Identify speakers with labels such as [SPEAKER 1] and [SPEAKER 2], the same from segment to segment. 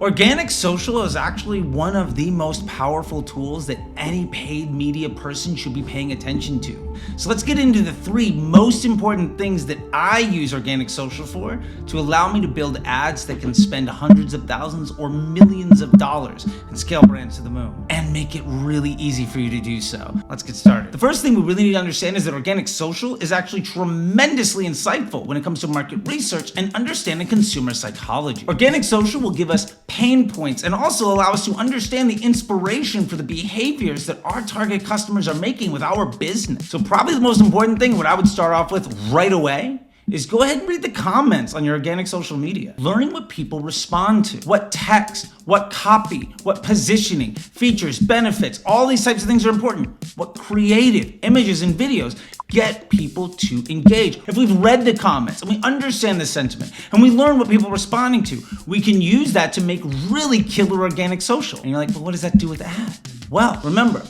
[SPEAKER 1] Organic social is actually one of the most powerful tools that any paid media person should be paying attention to. So let's get into the 3 most important things that I use organic social for to allow me to build ads that can spend hundreds of thousands or millions of dollars and scale brands to the moon and make it really easy for you to do so. Let's get started. The first thing we really need to understand is that organic social is actually tremendously insightful when it comes to market research and understanding consumer psychology. Organic social will give us pain points and also allow us to understand the inspiration for the behaviors that our target customers are making with our business. So probably the most important thing, what I would start off with right away, is go ahead and read the comments on your organic social media. Learning what people respond to, what text, what copy, what positioning, features, benefits, all these types of things are important. What creative images and videos get people to engage. If we've read the comments and we understand the sentiment and we learn what people are responding to, we can use that to make really killer organic social. And you're like, but what does that do with ads? Well, remember,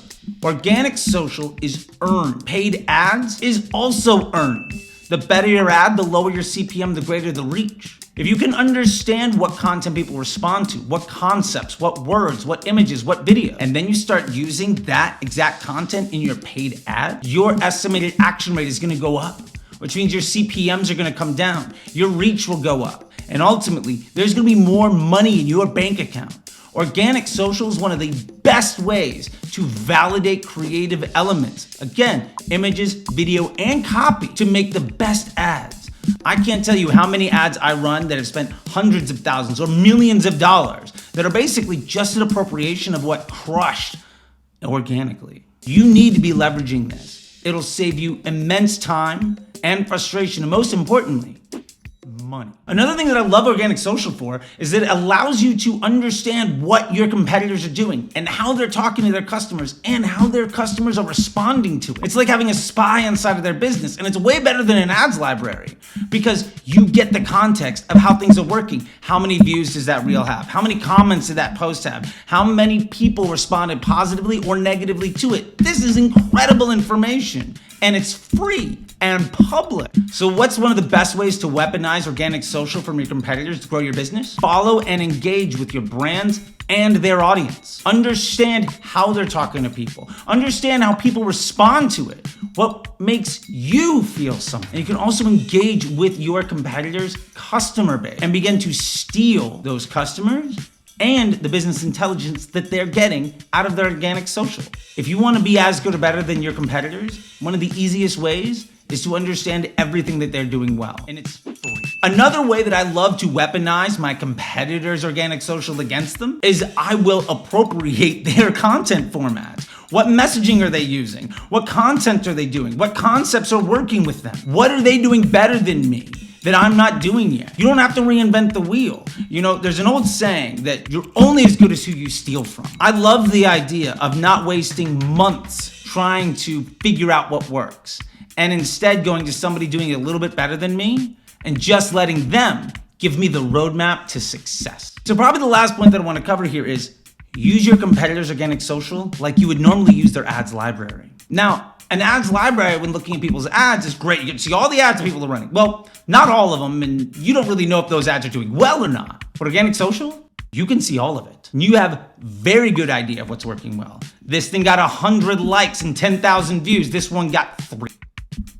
[SPEAKER 1] organic social is earned. Paid ads is also earned. The better your ad, the lower your CPM, the greater the reach. If you can understand what content people respond to, what concepts, what words, what images, what video, and then you start using that exact content in your paid ad, your estimated action rate is gonna go up, which means your CPMs are gonna come down, your reach will go up, and ultimately, there's gonna be more money in your bank account. Organic social is one of the best ways to validate creative elements. Again, images, video, and copy to make the best ads. I can't tell you how many ads I run that have spent hundreds of thousands or millions of dollars that are basically just an appropriation of what crushed organically. You need to be leveraging this. It'll save you immense time and frustration, and most importantly, money. Another thing that I love organic social for is that it allows you to understand what your competitors are doing and how they're talking to their customers and how their customers are responding to it. It's like having a spy inside of their business, and it's way better than an ads library because you get the context of how things are working. How many views does that reel have? How many comments did that post have? How many people responded positively or negatively to it? This is incredible information, and it's free and public. So what's one of the best ways to weaponize organic social from your competitors to grow your business? Follow and engage with your brands and their audience. Understand how they're talking to people. Understand how people respond to it. What makes you feel something. And you can also engage with your competitors' customer base and begin to steal those customers and the business intelligence that they're getting out of their organic social. If you want to be as good or better than your competitors, one of the easiest ways is to understand everything that they're doing well, and it's free. Another way that I love to weaponize my competitors' organic social against them is I will appropriate their content formats. What messaging are they using? What content are they doing? What concepts are working with them? What are they doing better than me that I'm not doing yet? You don't have to reinvent the wheel. You know, there's an old saying that you're only as good as who you steal from. I love the idea of not wasting months trying to figure out what works and instead going to somebody doing it a little bit better than me and just letting them give me the roadmap to success. So probably the last point that I want to cover here is use your competitors' organic social like you would normally use their ads library. Now, an ads library, when looking at people's ads, is great. You can see all the ads that people are running. Well, not all of them, and you don't really know if those ads are doing well or not. But organic social, you can see all of it. And you have very good idea of what's working well. This thing got 100 likes and 10,000 views. This one got 3.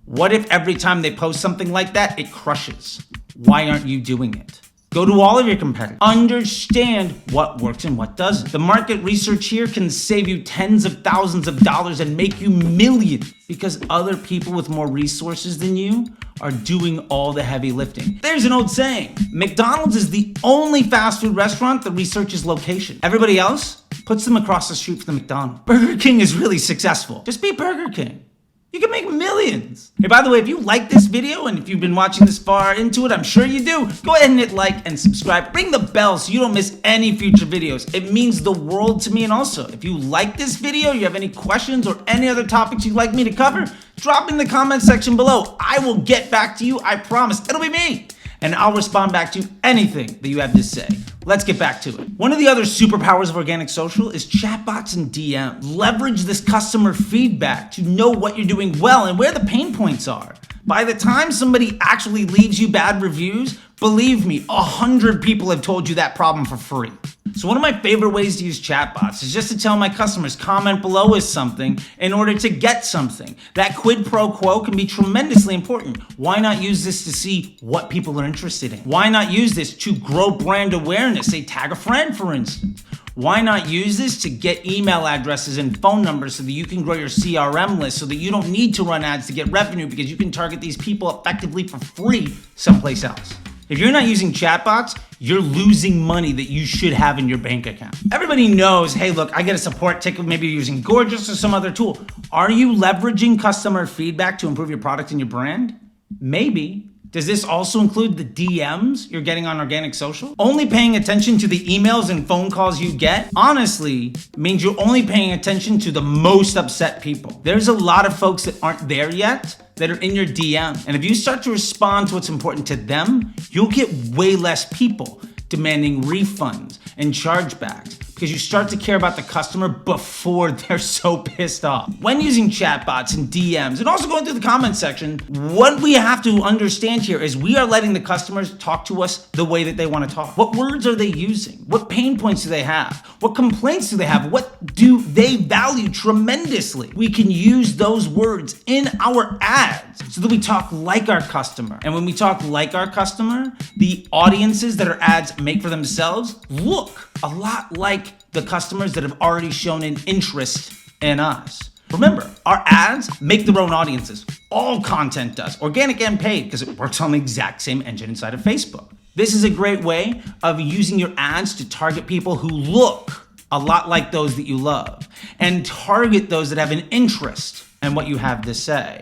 [SPEAKER 1] What if every time they post something like that, it crushes? Why aren't you doing it? Go to all of your competitors. Understand what works and what doesn't. The market research here can save you tens of thousands of dollars and make you millions because other people with more resources than you are doing all the heavy lifting. There's an old saying, McDonald's is the only fast food restaurant that researches location. Everybody else puts them across the street from the McDonald's. Burger King is really successful. Just be Burger King. You can make millions. Hey, by the way, if you like this video and if you've been watching this far into it, I'm sure you do, go ahead and hit like and subscribe. Ring the bell so you don't miss any future videos. It means the world to me. And also, if you like this video, you have any questions or any other topics you'd like me to cover, drop in the comment section below. I will get back to you, I promise. It'll be me. And I'll respond back to anything that you have to say. Let's get back to it. One of the other superpowers of organic social is chatbots and DMs. Leverage this customer feedback to know what you're doing well and where the pain points are. By the time somebody actually leaves you bad reviews, Believe me, 100 people have told you that problem for free. So one of my favorite ways to use chatbots is just to tell my customers, comment below with something in order to get something. That quid pro quo can be tremendously important. Why not use this to see what people are interested in? Why not use this to grow brand awareness? Say tag a friend, for instance. Why not use this to get email addresses and phone numbers so that you can grow your CRM list so that you don't need to run ads to get revenue because you can target these people effectively for free someplace else? If you're not using chatbots, you're losing money that you should have in your bank account. Everybody knows, hey, look, I get a support ticket, maybe you're using Gorgias or some other tool. Are you leveraging customer feedback to improve your product and your brand? Maybe. Does this also include the DMs you're getting on organic social? Only paying attention to the emails and phone calls you get, honestly, means you're only paying attention to the most upset people. There's a lot of folks that aren't there yet that are in your DM. And if you start to respond to what's important to them, you'll get way less people demanding refunds and chargebacks because you start to care about the customer before they're so pissed off. When using chatbots and DMs and also going through the comment section, what we have to understand here is we are letting the customers talk to us the way that they want to talk. What words are they using? What pain points do they have? What complaints do they have? What do they value tremendously? We can use those words in our ads so that we talk like our customer. And when we talk like our customer, the audiences that our ads make for themselves look a lot like the customers that have already shown an interest in us. Remember, our ads make their own audiences. All content does, organic and paid, because it works on the exact same engine inside of Facebook. This is a great way of using your ads to target people who look a lot like those that you love and target those that have an interest in what you have to say.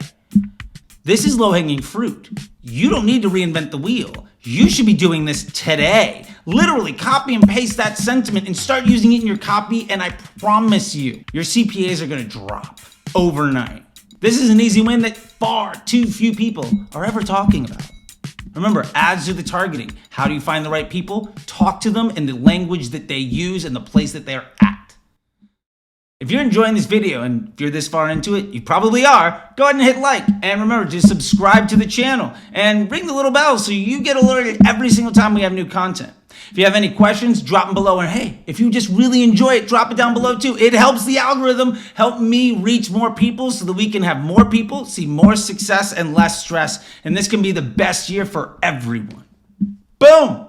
[SPEAKER 1] This is low-hanging fruit. You don't need to reinvent the wheel. You should be doing this today. Literally copy and paste that sentiment and start using it in your copy, and I promise you, your CPAs are gonna drop overnight. This is an easy win that far too few people are ever talking about. Remember, ads do the targeting. How do you find the right people? Talk to them in the language that they use and the place that they're at. If you're enjoying this video, and if you're this far into it, you probably are, go ahead and hit like. And remember to subscribe to the channel and ring the little bell so you get alerted every single time we have new content. If you have any questions, drop them below. And hey, if you just really enjoy it, drop it down below too. It helps the algorithm help me reach more people so that we can have more people see more success and less stress. And this can be the best year for everyone. Boom!